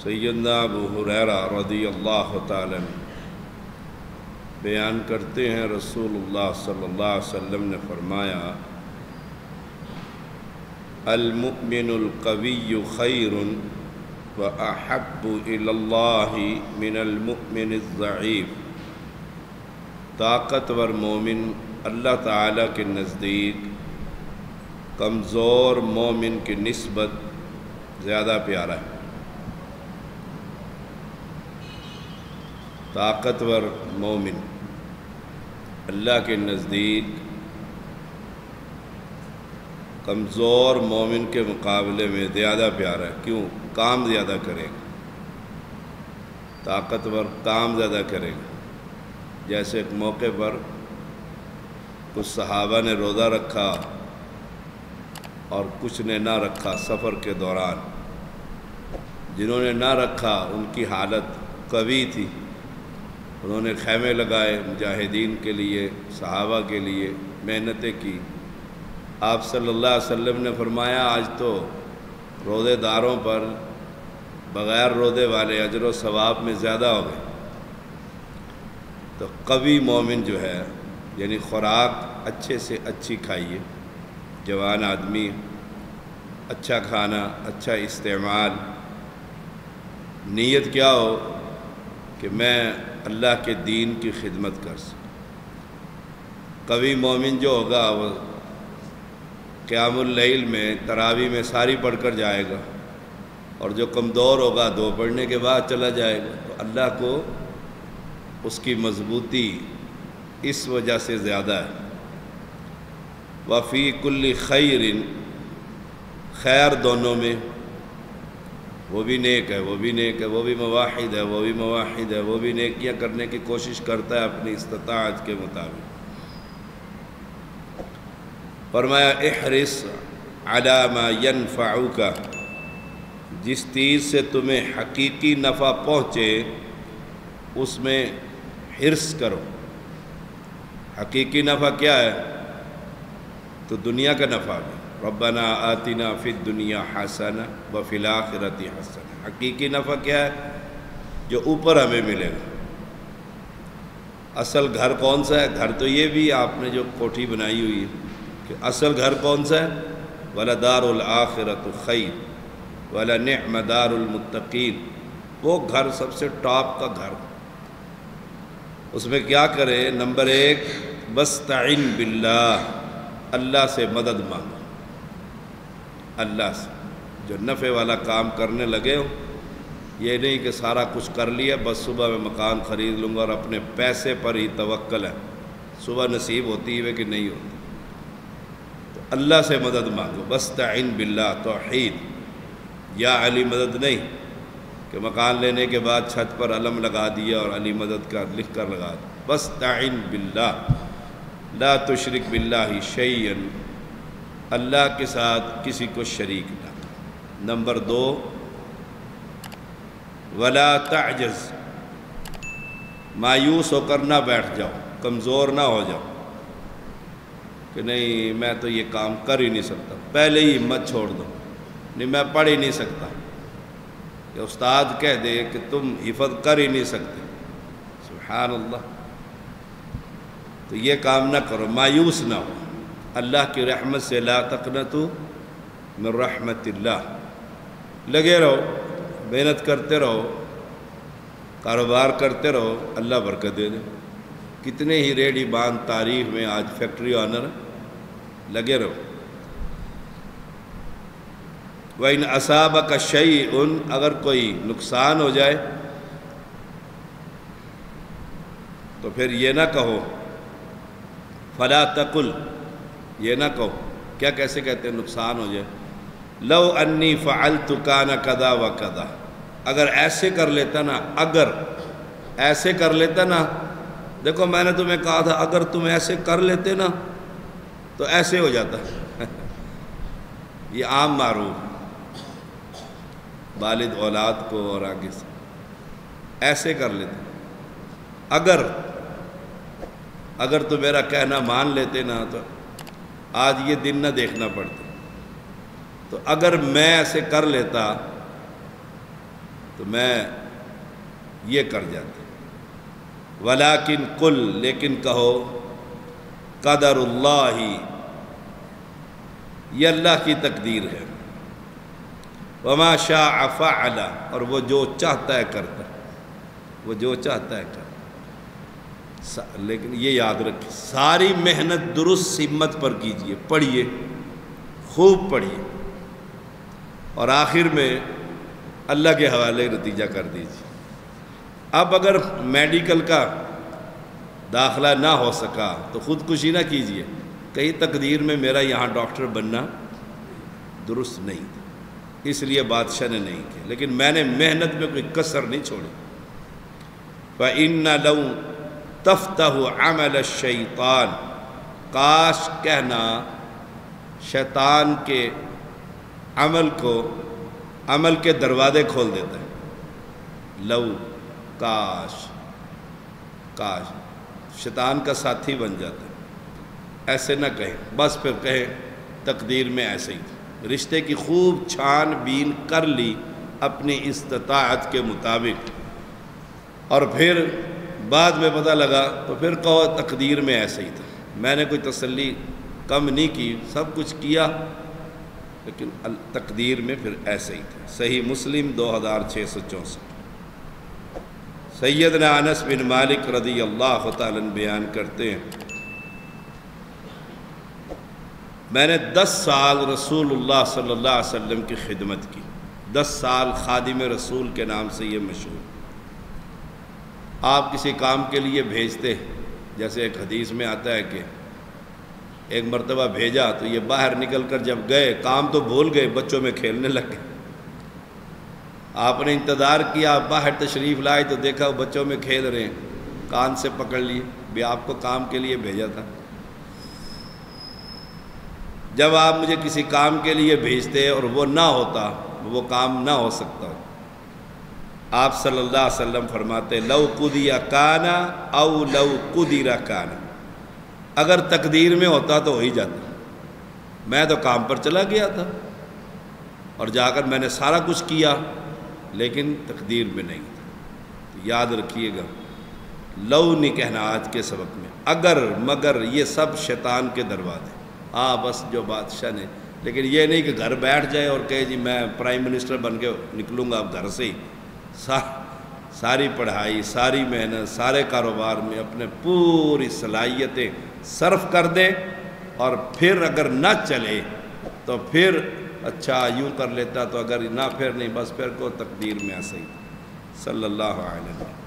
سیدنا ابو ہریرہ رضی اللہ تعالیٰ عنہ بیان کرتے ہیں رسول اللہ صلی اللہ علیہ وسلم نے فرمایا المؤمن القوی خیر واحب الی اللہ من المؤمن الضعیف۔ طاقتور مومن اللہ تعالیٰ کے نزدیک کمزور مومن کی نسبت زیادہ پیارا ہے۔ طاقتور مومن اللہ کے نزدیک کمزور مومن کے مقابلے میں زیادہ پیارا ہے۔ کیوں؟ کام زیادہ کرے گا، طاقتور کام زیادہ کرے گا۔ جیسے ایک موقع پر کچھ صحابہ نے روزہ رکھا اور کچھ نے نہ رکھا سفر کے دوران۔ جنہوں نے نہ رکھا ان کی حالت قوی تھی، انہوں نے خیمے لگائے مجاہدین کے لیے، صحابہ کے لیے محنتیں کی۔ آپ صلی اللہ علیہ وسلم نے فرمایا آج تو روزے داروں پر بغیر روزے والے اجر و ثواب میں زیادہ ہو گئے۔ تو قوی مومن جو ہے یعنی خوراک اچھے سے اچھی کھائیے، جوان آدمی اچھا کھانا، اچھا استعمال، نیت کیا ہو کہ میں اللہ کے دین کی خدمت کر سکوں۔ قوی مومن جو ہوگا وہ قیام اللیل میں تراویح میں ساری پڑھ کر جائے گا، اور جو کمزور ہوگا دو پڑھنے کے بعد چلا جائے گا۔ تو اللہ کو اس کی مضبوطی اس وجہ سے زیادہ ہے۔ وفی کل خیر، خیر دونوں میں، وہ بھی نیک ہے، وہ بھی نیک ہے، وہ بھی مواحد ہے، وہ بھی مواحد ہے، وہ بھی نیکیاں کرنے کی کوشش کرتا ہے اپنی استطاعت کے مطابق۔ فرمایا احرص علی ما ینفعک، جس چیز سے تمہیں حقیقی نفع پہنچے اس میں حرص کرو۔ حقیقی نفع کیا ہے؟ تو دنیا کا نفع بھی، ربنا آتنا فی الدنیا حسنہ وفی الآخرۃ حسنہ۔ حقیقی نفع کیا ہے؟ جو اوپر ہمیں ملے گا۔ اصل گھر کون سا ہے؟ گھر تو یہ بھی آپ نے جو کوٹھی بنائی ہوئی ہے، کہ اصل گھر کون سا ہے؟ وَلَدَارُ الْآخِرَةُ خَيْرٌ وَلَنِعْمَ دَارُ الْمُتَّقِينَ۔ وہ گھر سب سے ٹاپ کا گھر۔ اس میں کیا کرے؟ نمبر 1 بَسْتَعِن بِاللَّہ، اللہ سے مدد مانگو۔ اللہ سے جو نفع والا کام کرنے لگے ہو، یہ نہیں کہ سارا کچھ کر لیا بس صبح میں مکان خرید لوں گا اور اپنے پیسے پر ہی توکل ہے، صبح نصیب ہوتی ہے کہ نہیں ہوتی۔ تو اللہ سے مدد مانگو، بستعن باللہ، توحید۔ یا علی مدد نہیں کہ مکان لینے کے بعد چھت پر علم لگا دیا اور علی مدد کا لکھ کر لگا دیا۔ بستعن باللہ، لا تشرک باللہ شیئا، اللہ کے ساتھ کسی کو شریک نہ۔ نمبر 2 ولا تعجز، مایوس ہو کر نہ بیٹھ جاؤ، کمزور نہ ہو جاؤ کہ نہیں میں تو یہ کام کر ہی نہیں سکتا، پہلے ہی ہمت چھوڑ دو، نہیں میں پڑھ ہی نہیں سکتا۔ کہ استاد کہہ دے کہ تم حفظ کر ہی نہیں سکتے، سبحان اللہ، تو یہ کام نہ کرو، مایوس نہ ہو۔ اللہ کی رحمت سے لا تقنطوا من رحمت اللہ، لگے رہو، محنت کرتے رہو، کاروبار کرتے رہو، اللہ برکت دے دے۔ کتنے ہی ریڈی باندھ تاریخ میں آج فیکٹری آنر، لگے رہو۔ وَإِنْ أَصَابَكَ شَيْءٌ، اگر کوئی نقصان ہو جائے تو پھر یہ نہ کہو، فَلَا تَقُلْ، یہ نہ کہو، کیا کیسے کہتے ہیں نقصان ہو جائے؟ لو انی فعلت کان کذا و کذا، اگر ایسے کر لیتا نا، اگر ایسے کر لیتا نا، دیکھو میں نے تمہیں کہا تھا اگر تم ایسے کر لیتے نا تو ایسے ہو جاتا۔ یہ عام معروف، والد اولاد کو اور آگے سے ایسے کر لیتے، اگر تو میرا کہنا مان لیتے نا تو آج یہ دن نہ دیکھنا پڑتا۔ تو اگر میں ایسے کر لیتا تو میں یہ کر جاتا. ولیکن قل، لیکن کہو قدر اللہ، یہ اللہ کی تقدیر ہے. وما شاء فعل، اور وہ جو چاہتا ہے کرتا ہے، وہ جو چاہتا ہے کرتا ہے. لیکن یہ یاد رکھیں، ساری محنت درست سمت پر کیجئے، پڑھیے، خوب پڑھیے، اور آخر میں اللہ کے حوالے نتیجہ کر دیجیے. اب اگر میڈیکل کا داخلہ نہ ہو سکا تو خودکشی نہ کیجیے. کہیں تقدیر میں میرا یہاں ڈاکٹر بننا درست نہیں تھا، اس لیے بادشاہ نے نہیں کیا، لیکن میں نے محنت میں کوئی کسر نہیں چھوڑی. فَإِنَّ لَوْ تَفْتَحُ عَمَلَ الشَّيْطَانِ، کاش کہنا شیطان کے عمل کے دروازے کھول دیتا ہے. لو، کاش شیطان کا ساتھی بن جاتا ہے. ایسے نہ کہیں، بس پھر کہیں تقدیر میں ایسے ہی تھا. رشتے کی خوب چھان بین کر لی اپنی استطاعت کے مطابق، اور پھر بعد میں پتہ لگا تو پھر کہو تقدیر میں ایسے ہی تھا. میں نے کوئی تسلی کم نہیں کی، سب کچھ کیا، لیکن تقدیر میں پھر ایسے ہی تھا. صحیح مسلم 2664. سیدنا انس بن مالک رضی اللہ تعالیٰ عنہ بیان کرتے ہیں، میں نے 10 سال رسول اللہ صلی اللہ علیہ وسلم کی خدمت کی. 10 سال خادم رسول کے نام سے یہ مشہور. آپ کسی کام کے لیے بھیجتے، جیسے ایک حدیث میں آتا ہے کہ ایک مرتبہ بھیجا تو یہ باہر نکل کر جب گئے کام تو بھول گئے، بچوں میں کھیلنے لگ گئے. آپ نے انتظار کیا، باہر تشریف لائے تو دیکھا وہ بچوں میں کھیل رہے ہیں. کان سے پکڑ لیے، بھی آپ کو کام کے لیے بھیجا تھا. جب آپ مجھے کسی کام کے لیے بھیجتے اور وہ نہ ہوتا، وہ کام نہ ہو سکتا، آپ صلی اللہ علیہ وسلم فرماتے لو قضی کان او لو قدر کان، اگر تقدیر میں ہوتا تو ہو ہی جاتا. میں تو کام پر چلا گیا تھا اور جا کر میں نے سارا کچھ کیا، لیکن تقدیر میں نہیں تھا. تو یاد رکھیے گا، لو نہیں کہنا آج کے سبق میں، اگر مگر یہ سب شیطان کے دروازے. ہاں بس جو بادشاہ نے، لیکن یہ نہیں کہ گھر بیٹھ جائے اور کہے جی میں پرائم منسٹر بن کے نکلوں گا اب گھر سے ہی. ساری پڑھائی، ساری محنت، سارے کاروبار میں اپنے پوری صلاحیتیں صرف کر دے، اور پھر اگر نہ چلے تو پھر اچھا یوں کر لیتا، تو اگر نہ پھر نہیں، بس پھر کو تقدیر میں ایسے ہی. صلی اللہ علیہ وسلم.